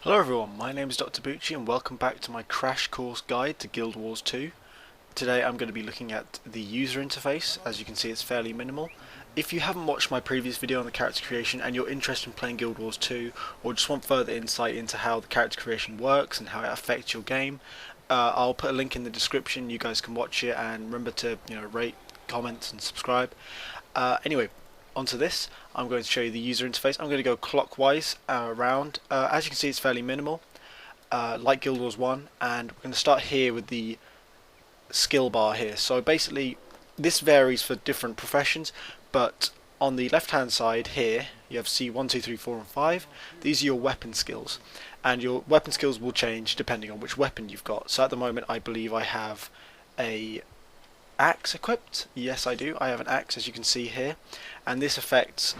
Hello everyone, my name is Dr. Bucci and welcome back to my crash course guide to Guild Wars 2. Today I'm going to be looking at the user interface. As you can see, it's fairly minimal. If you haven't watched my previous video on the character creation and you're interested in playing Guild Wars 2 or just want further insight into how the character creation works and how it affects your game, I'll put a link in the description. You guys can watch it and remember to rate, comment and subscribe. Anyway, onto this, I'm going to show you the user interface. I'm going to go clockwise around. As you can see, it's fairly minimal, like Guild Wars 1, and we're going to start here with the skill bar here. So basically, this varies for different professions, but on the left hand side here, you have C1, 2, 3, 4 and 5. These are your weapon skills, and your weapon skills will change depending on which weapon you've got. So at the moment, I believe I have a axe equipped. Yes, I do. I have an axe, as you can see here, and this affects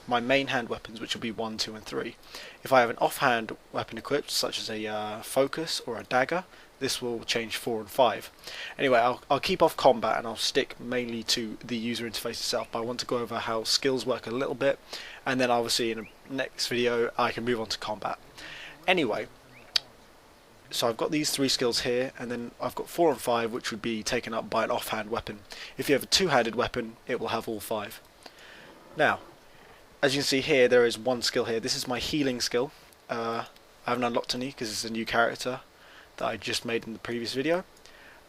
my main hand weapons, which will be 1, 2 and 3. If I have an offhand weapon equipped, such as a focus or a dagger, this will change 4 and 5. Anyway, I'll keep off combat and I'll stick mainly to the user interface itself, but I want to go over how skills work a little bit, and then obviously in the next video I can move on to combat. Anyway, so I've got these 3 skills here, and then I've got 4 and 5, which would be taken up by an offhand weapon. If you have a two-handed weapon, it will have all 5. Now, as you can see here, there is one skill here. This is my healing skill. I haven't unlocked any because it's a new character that I just made in the previous video.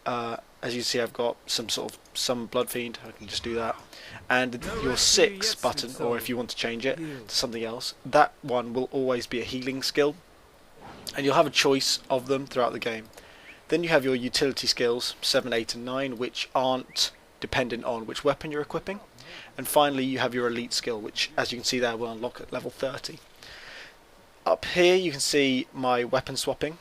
As you can see, I've got some blood fiend. I can just do that. And your 6 button, or if you want to change it to something else, that one will always be a healing skill, and you'll have a choice of them throughout the game. Then you have your utility skills 7, 8 and 9, which aren't dependent on which weapon you're equipping. And finally you have your elite skill, which as you can see there will unlock at level 30. Up here you can see my weapon swapping,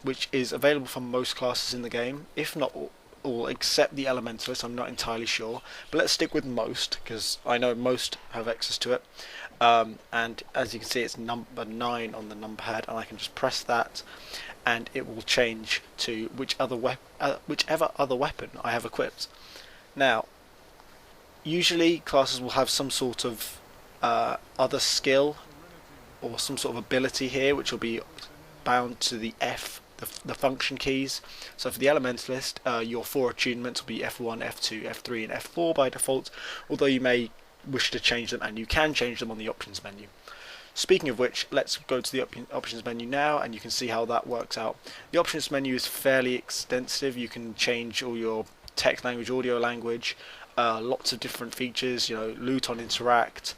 which is available for most classes in the game, if not all except the elementalist. I'm not entirely sure, but let's stick with most because I know most have access to it. And as you can see, it's number 9 on the number pad, and I can just press that and it will change to whichever other weapon I have equipped. Now, usually classes will have some sort of other skill or some sort of ability here, which will be bound to the the function keys. So for the elementalist, your 4 attunements will be F1, F2, F3 and F4 by default, although you may wish to change them, and you can change them on the options menu. Speaking of which, let's go to the options menu now, and you can see how that works out. The options menu is fairly extensive. You can change all your text language, audio language, lots of different features, loot on interact,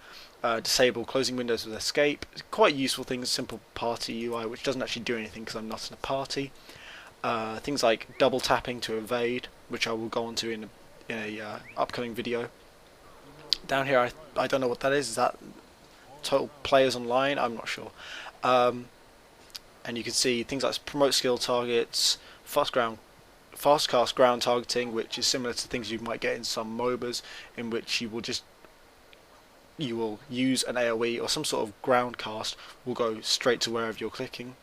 disable closing windows with escape. Quite useful things, simple party UI, which doesn't actually do anything because I'm not in a party. Things like double tapping to evade, which I will go on to in a upcoming video. Down here, I don't know what that is. Is that total players online? I'm not sure. And you can see things like promote skill targets, fast cast ground targeting, which is similar to things you might get in some MOBAs, in which you will use an AoE or some sort of ground cast will go straight to wherever you're clicking.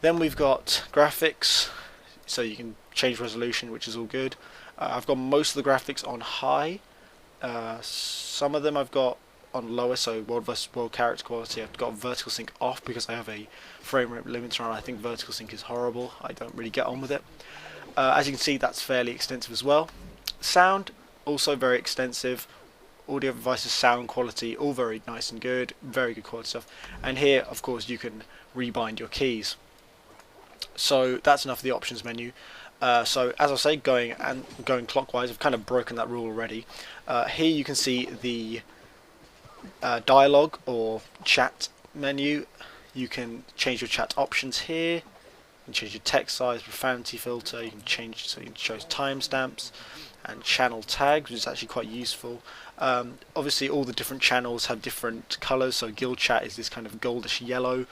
Then we've got graphics, so you can change resolution, which is all good. I've got most of the graphics on high. Some of them I've got on lower, so world vs world character quality. I've got vertical sync off because I have a frame rate limiter on. I think vertical sync is horrible. I don't really get on with it. As you can see, that's fairly extensive as well. Sound, also very extensive. Audio devices, sound quality, all very nice and good, very good quality stuff. And here, of course, you can rebind your keys. So that's enough of the options menu. So as I say, going clockwise, I've kind of broken that rule already. Here you can see the dialogue or chat menu. You can change your chat options here. You can change your text size, profanity filter. You can change so you can show timestamps and channel tags, which is actually quite useful. Obviously, all the different channels have different colours. So guild chat is this kind of goldish yellow.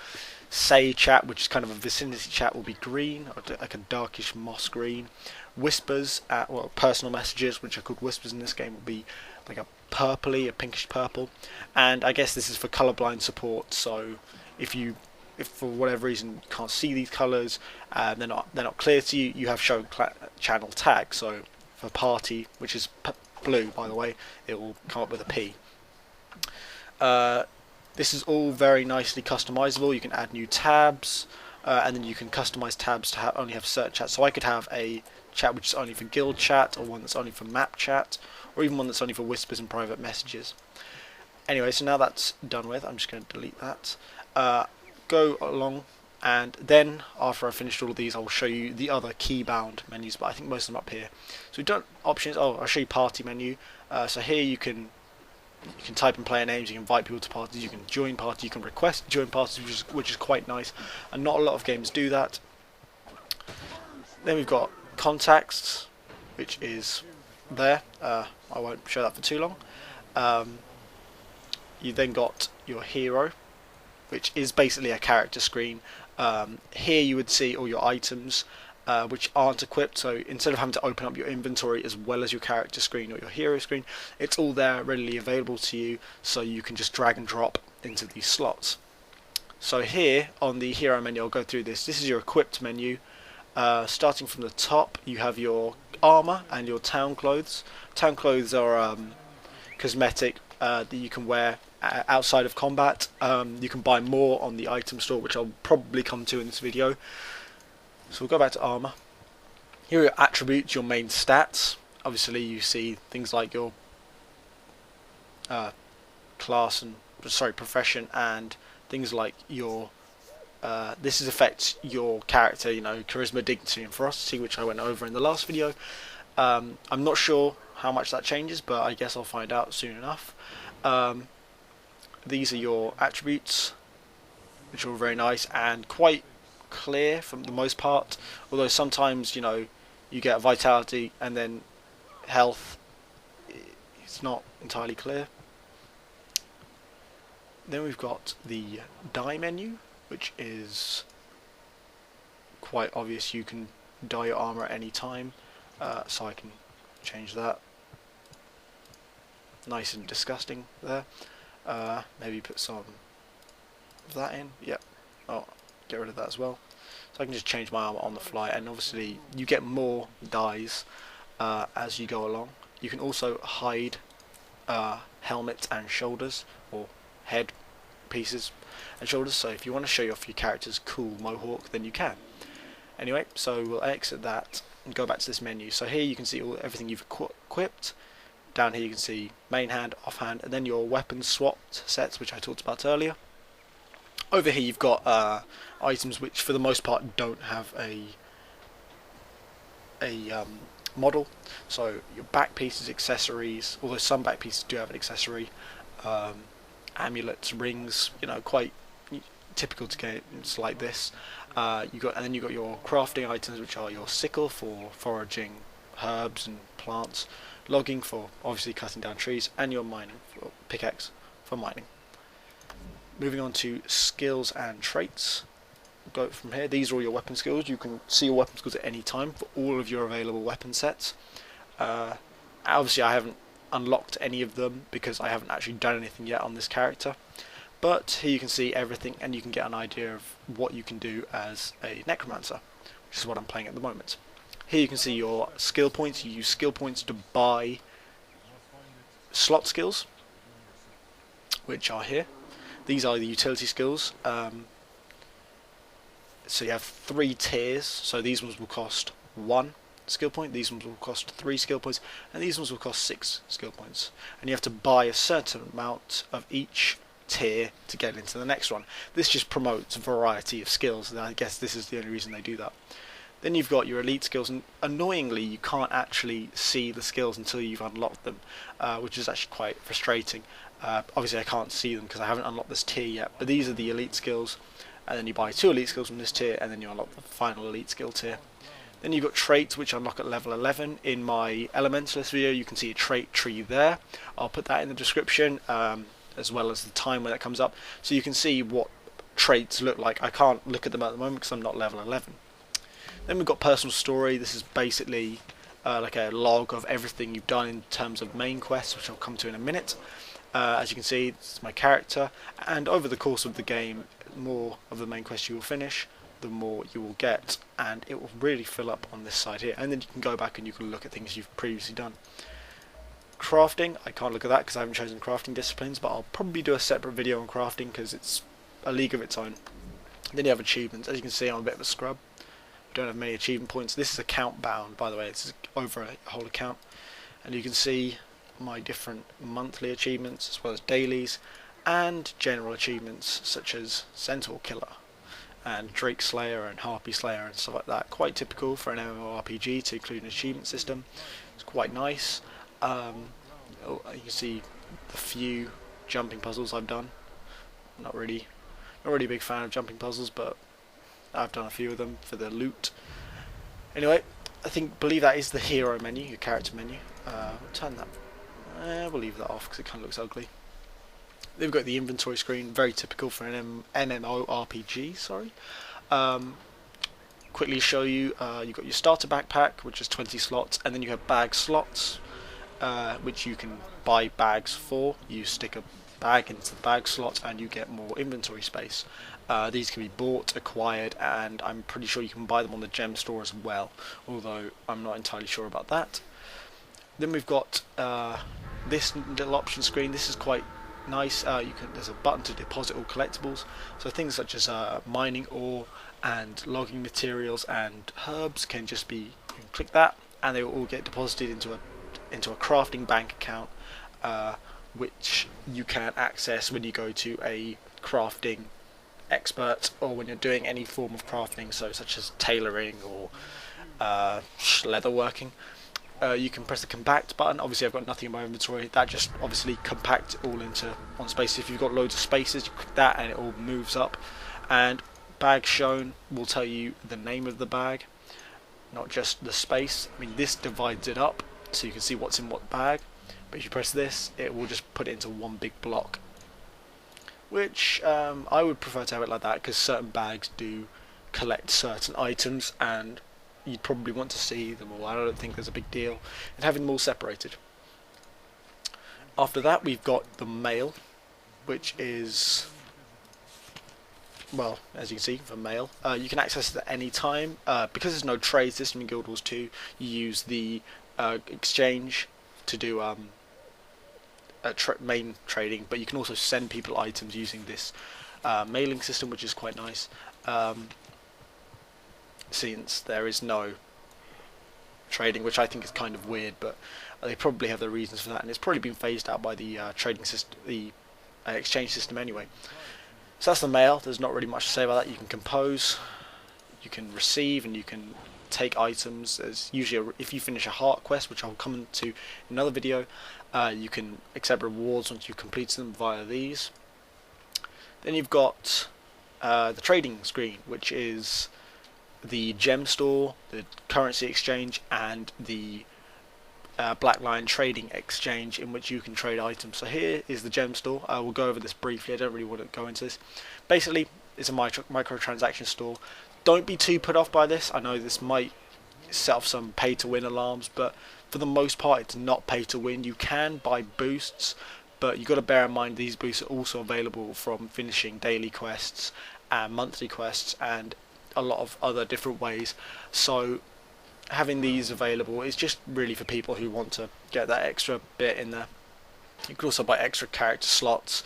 Say chat, which is kind of a vicinity chat, will be green, or like a darkish moss green. Whispers, well, personal messages, which are called whispers in this game, will be like a purpley, a pinkish purple. And I guess this is for colorblind support. So if for whatever reason you can't see these colours, they're not clear to you, you have show channel tag. So for party, which is blue by the way, it will come up with a P. This is all very nicely customizable. You can add new tabs, and then you can customize tabs to only have certain chats. So I could have a chat which is only for guild chat, or one that's only for map chat, or even one that's only for whispers and private messages. Anyway, so now that's done with, I'm just going to delete that. Go along, and then after I've finished all of these, I will show you the other key-bound menus, but I think most of them are up here. So we've done options. Oh, I'll show you party menu. So here you can type in player names, you can invite people to parties, you can join parties, you can request join parties, which is quite nice, and not a lot of games do that. Then we've got contacts, which is there. I won't show that for too long. You then got your hero, which is basically a character screen. Here you would see all your items which aren't equipped, so instead of having to open up your inventory as well as your character screen or your hero screen, it's all there readily available to you, so you can just drag and drop into these slots. So here on the hero menu, I'll go through this. This is your equipped menu. Starting from the top, you have your armor and your town clothes. Town clothes are cosmetic that you can wear outside of combat. You can buy more on the item store, which I'll probably come to in this video. So we'll go back to armor. Here are your attributes, your main stats. Obviously you see things like your class and profession, and things like your this affects your character, you know, charisma, dignity and ferocity, which I went over in the last video. I'm not sure how much that changes, but I guess I'll find out soon enough. These are your attributes, which are very nice and quite clear for the most part, although sometimes, you know, you get vitality and then health, it's not entirely clear. Then we've got the dye menu, which is quite obvious. You can dye your armor at any time, so I can change that. Nice and disgusting there. Maybe put some of that in. Yep. Oh, get rid of that as well. So I can just change my armor on the fly, and obviously you get more dyes as you go along. You can also hide helmets and shoulders, or head pieces and shoulders, so if you want to show off your character's cool mohawk, then you can. Anyway, so we'll exit that and go back to this menu. So here you can see everything you've equipped. Down here you can see main hand, offhand, and then your weapon swapped sets, which I talked about earlier. Over here you've got items which for the most part don't have a model. So your back pieces, accessories, although some back pieces do have an accessory, amulets, rings, you know, quite typical to games like this. And then you've got your crafting items, which are your sickle for foraging herbs and plants, logging for obviously cutting down trees, and your mining, or pickaxe for mining. Moving on to skills and traits. Go from here. These are all your weapon skills. You can see your weapon skills at any time for all of your available weapon sets. Obviously I haven't unlocked any of them because I haven't actually done anything yet on this character, but here you can see everything and you can get an idea of what you can do as a necromancer, which is what I'm playing at the moment. Here you can see your skill points. You use skill points to buy slot skills, which are here. These are the utility skills. So you have 3 tiers, so these ones will cost 1 skill point, these ones will cost 3 skill points, and these ones will cost 6 skill points. And you have to buy a certain amount of each tier to get into the next one. This just promotes variety of skills, and I guess this is the only reason they do that. Then you've got your elite skills, and annoyingly you can't actually see the skills until you've unlocked them, which is actually quite frustrating. Obviously I can't see them because I haven't unlocked this tier yet, but these are the elite skills, and then you buy 2 elite skills from this tier, and then you unlock the final elite skill tier. Then you've got traits, which unlock at level 11. In my Elementalist video you can see a trait tree there. I'll put that in the description, as well as the time when that comes up, so you can see what traits look like. I can't look at them at the moment because I'm not level 11. Then we've got personal story. This is basically like a log of everything you've done in terms of main quests, which I'll come to in a minute. As you can see, this is my character, and over the course of the game, the more of the main quest you will finish, the more you will get, and it will really fill up on this side here, and then you can go back and you can look at things you've previously done. crafting, I can't look at that because I haven't chosen crafting disciplines, but I'll probably do a separate video on crafting because it's a league of its own. Then you have achievements. As you can see, I'm a bit of a scrub. Don't have many achievement points. This is account bound, by the way. This is over a whole account, and you can see my different monthly achievements as well as dailies and general achievements such as Centaur Killer and Drake Slayer and Harpy Slayer and stuff like that. Quite typical for an MMORPG to include an achievement system. It's quite nice. You can see the few jumping puzzles I've done. Not really a big fan of jumping puzzles, but I've done a few of them for the loot. Anyway, believe that is the hero menu, your character menu. Turn that. We'll leave that off because it kind of looks ugly. Then we've got the inventory screen, very typical for an MMORPG. Sorry. Quickly show you. You've got your starter backpack, which is 20 slots, and then you have bag slots, which you can buy bags for. You stick a bag into the bag slot, and you get more inventory space. These can be bought, acquired, and I'm pretty sure you can buy them on the gem store as well, although I'm not entirely sure about that. Then we've got this little option screen. This is quite nice. There's a button to deposit all collectibles, so things such as mining ore and logging materials and herbs can just be, you can click that and they will all get deposited into a crafting bank account, which you can access when you go to a crafting expert or when you're doing any form of crafting, so such as tailoring or leatherworking. You can press the compact button. Obviously I've got nothing in my inventory. That just obviously compacts it all into one space. If you've got loads of spaces, you click that and it all moves up. And bag shown will tell you the name of the bag, not just the space. I mean, this divides it up so you can see what's in what bag, but if you press this, it will just put it into one big block, which I would prefer to have it like that because certain bags do collect certain items and you'd probably want to see them all. I don't think there's a big deal in having them all separated. After that, we've got the mail, which is, well, as you can see, for mail, you can access it at any time. Because there's no trade system in Guild Wars 2, you use the exchange to do main trading, but you can also send people items using this mailing system, which is quite nice. Since there is no trading, which I think is kind of weird, but they probably have their reasons for that, and it's probably been phased out by the trading system, the exchange system anyway. So that's the mail. There's not really much to say about that. You can compose, you can receive, and you can take items. There's usually if you finish a heart quest, which I'll come to in another video, you can accept rewards once you've completed them via these. Then you've got the trading screen, which is the gem store, the currency exchange, and the Black Lion trading exchange, in which you can trade items. So here is the gem store. I will go over this briefly. I don't really want to go into this. Basically, it's a microtransaction store. Don't be too put off by this. I know this might set off some pay to win alarms, but for the most part it's not pay to win. You can buy boosts, but you've got to bear in mind these boosts are also available from finishing daily quests and monthly quests and a lot of other different ways. So having these available is just really for people who want to get that extra bit in there. You could also buy extra character slots,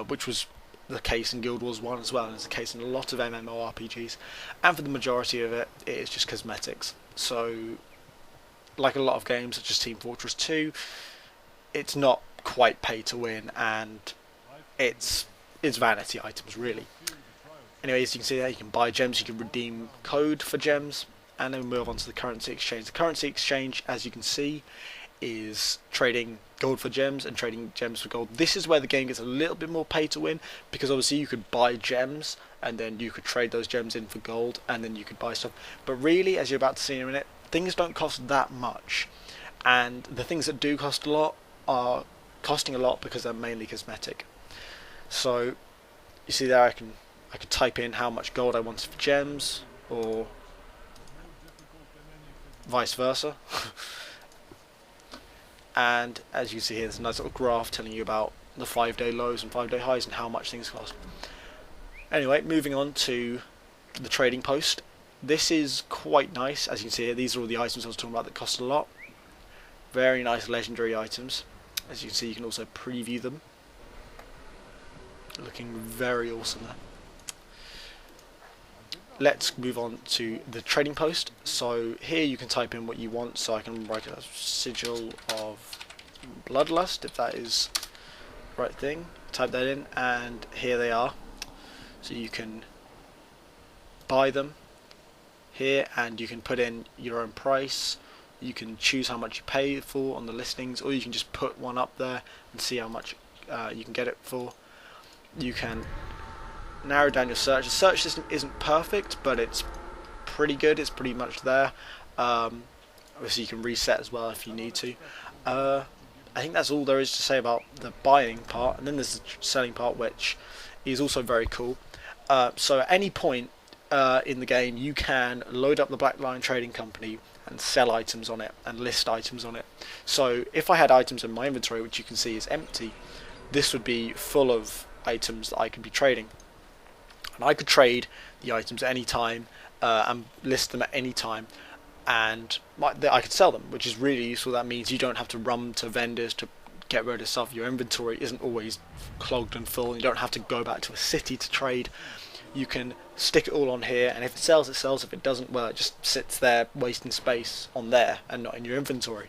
which was the case in Guild Wars 1 as well, and it's the case in a lot of MMORPGs, and for the majority of it, it is just cosmetics. So like a lot of games such as Team Fortress 2, it's not quite pay to win, and it's vanity items really. Anyway, as you can see there, you can buy gems, you can redeem code for gems, and then we move on to the currency exchange. The currency exchange, as you can see, is trading gold for gems and trading gems for gold. This is where the game gets a little bit more pay to win, because obviously you could buy gems and then you could trade those gems in for gold, and then you could buy stuff. But really, as you're about to see in a minute, things don't cost that much, and the things that do cost a lot are costing a lot because they're mainly cosmetic. So you see there, I could type in how much gold I wanted for gems, or vice versa. And as you see here, there's a nice little graph telling you about the 5-day lows and 5-day highs and how much things cost. Anyway, moving on to the trading post. This is quite nice. As you can see here, these are all the items I was talking about that cost a lot. Very nice legendary items. As you can see, you can also preview them. Looking very awesome there. Let's move on to the trading post. So here you can type in what you want. So I can write a sigil of bloodlust, if that is the right thing. Type that in, and here they are. So you can buy them here, and you can put in your own price. You can choose how much you pay for on the listings, or you can just put one up there and see how much you can get it for. You can narrow down your search. The search system isn't perfect, but it's pretty good. It's pretty much there. Obviously you can reset as well if you need to. I think that's all there is to say about the buying part, and then there's the selling part, which is also very cool. So at any point in the game you can load up the Black Lion Trading Company and sell items on it and list items on it. So if I had items in my inventory, which you can see is empty, this would be full of items that I could be trading. And I could trade the items at any time and list them at any time, and I could sell them, which is really useful. That means you don't have to run to vendors to get rid of stuff. Your inventory isn't always clogged and full, and you don't have to go back to a city to trade. You can stick it all on here, and if it sells, it sells. If it doesn't, well, it just sits there wasting space on there and not in your inventory.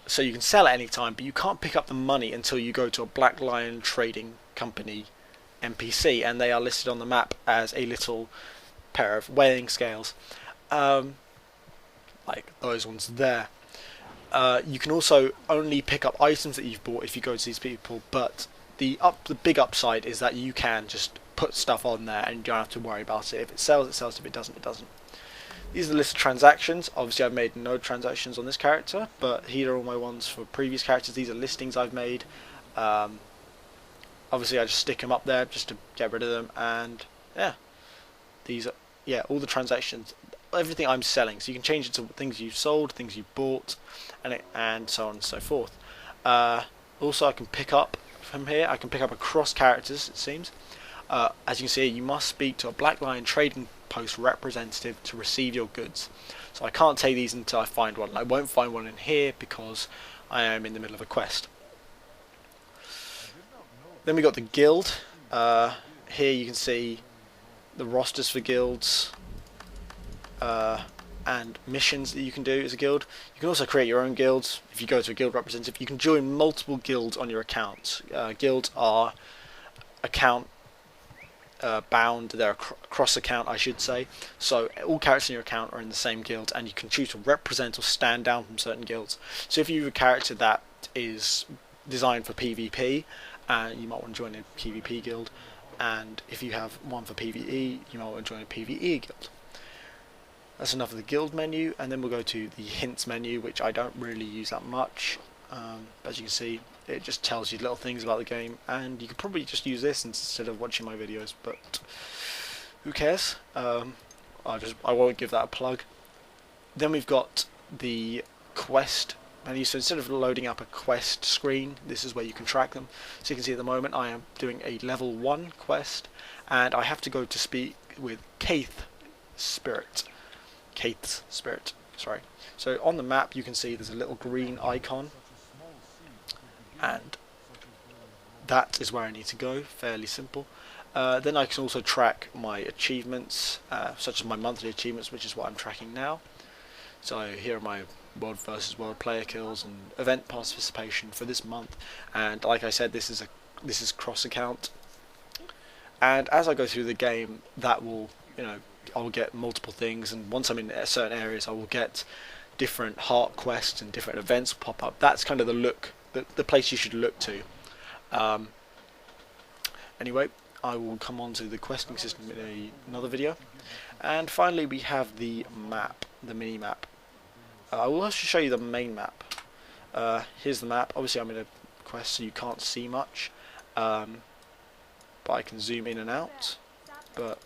So you can sell at any time, but you can't pick up the money until you go to a Black Lion Trading Company NPC, and they are listed on the map as a little pair of weighing scales, like those ones there. You can also only pick up items that you've bought if you go to these people, but the big upside is that you can just put stuff on there and you don't have to worry about it. If it sells, it sells. If it doesn't, it doesn't. These are the list of transactions. Obviously I've made no transactions on this character, but here are all my ones for previous characters. These are listings I've made. Obviously I just stick them up there just to get rid of them, and yeah, these are all the transactions, everything I'm selling. So you can change it to things you've sold, things you've bought, and so on and so forth. Also I can pick up from here, I can pick up across characters, it seems. As you can see, you must speak to a Black Lion Trading Post representative to receive your goods. So I can't take these until I find one. I won't find one in here because I am in the middle of a quest. Then we got the guild. Here you can see the rosters for guilds and missions that you can do as a guild. You can also create your own guilds. If you go to a guild representative, you can join multiple guilds on your account. Guilds are account bound, they're a cross account, I should say. So all characters in your account are in the same guild, and you can choose to represent or stand down from certain guilds. So if you have a character that is designed for PvP, you might want to join a PvP guild, and if you have one for PvE, you might want to join a PvE guild. That's enough of the guild menu, and then we'll go to the hints menu, which I don't really use that much. As you can see, it just tells you little things about the game, and you could probably just use this instead of watching my videos, but who cares? I won't give that a plug. Then we've got the quest menu. So instead of loading up a quest screen, this is where you can track them. So you can see at the moment I am doing a level 1 quest, and I have to go to speak with Kaith's Spirit, sorry. So on the map you can see there's a little green icon, and that is where I need to go. Fairly simple. Then I can also track my achievements, such as my monthly achievements, which is what I'm tracking now. So here are my world versus world player kills and event participation for this month. And like I said, this is cross account. And as I go through the game, that will, I will get multiple things, and once I'm in certain areas, I will get different heart quests and different events will pop up. That's kind of the place you should look to. Anyway, I will come on to the questing system in another video. And finally we have the map, the mini map. I will also show you the main map. Here's the map. Obviously I'm in a quest, so you can't see much, but I can zoom in and out, but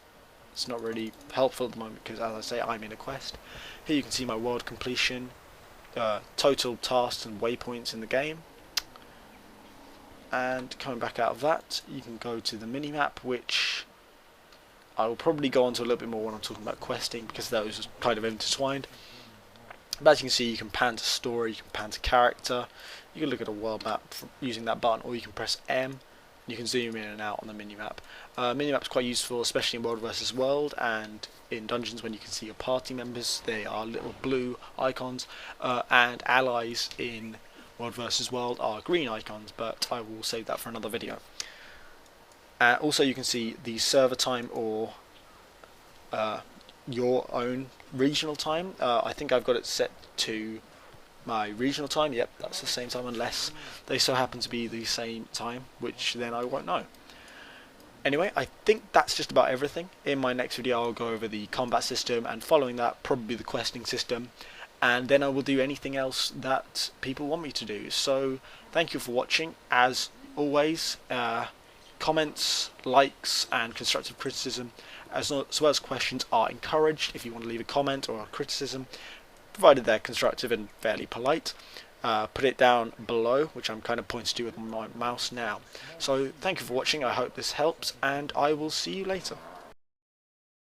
it's not really helpful at the moment because, as I say, I'm in a quest. Here you can see my world completion, total tasks and waypoints in the game. And coming back out of that, you can go to the mini-map, which I will probably go on to a little bit more when I'm talking about questing, because those are kind of intertwined. But as you can see, you can pan to story, you can pan to character, you can look at a world map using that button, or you can press M. You can zoom in and out on the minimap. Minimap's quite useful, especially in World vs World and in dungeons when you can see your party members. They are little blue icons, and allies in World vs World are green icons, but I will save that for another video. Also, you can see the server time or your own regional time. I think I've got it set to my regional time. Yep, that's the same time, unless they so happen to be the same time, which then I won't know. Anyway, I think that's just about everything. In my next video I'll go over the combat system, and following that probably the questing system, and then I will do anything else that people want me to do. So thank you for watching. As always, comments, likes and constructive criticism as well as questions are encouraged. If you want to leave a comment or a criticism, provided they're constructive and fairly polite, put it down below, which I'm kind of pointing to with my mouse now. So thank you for watching. I hope this helps, and I will see you later.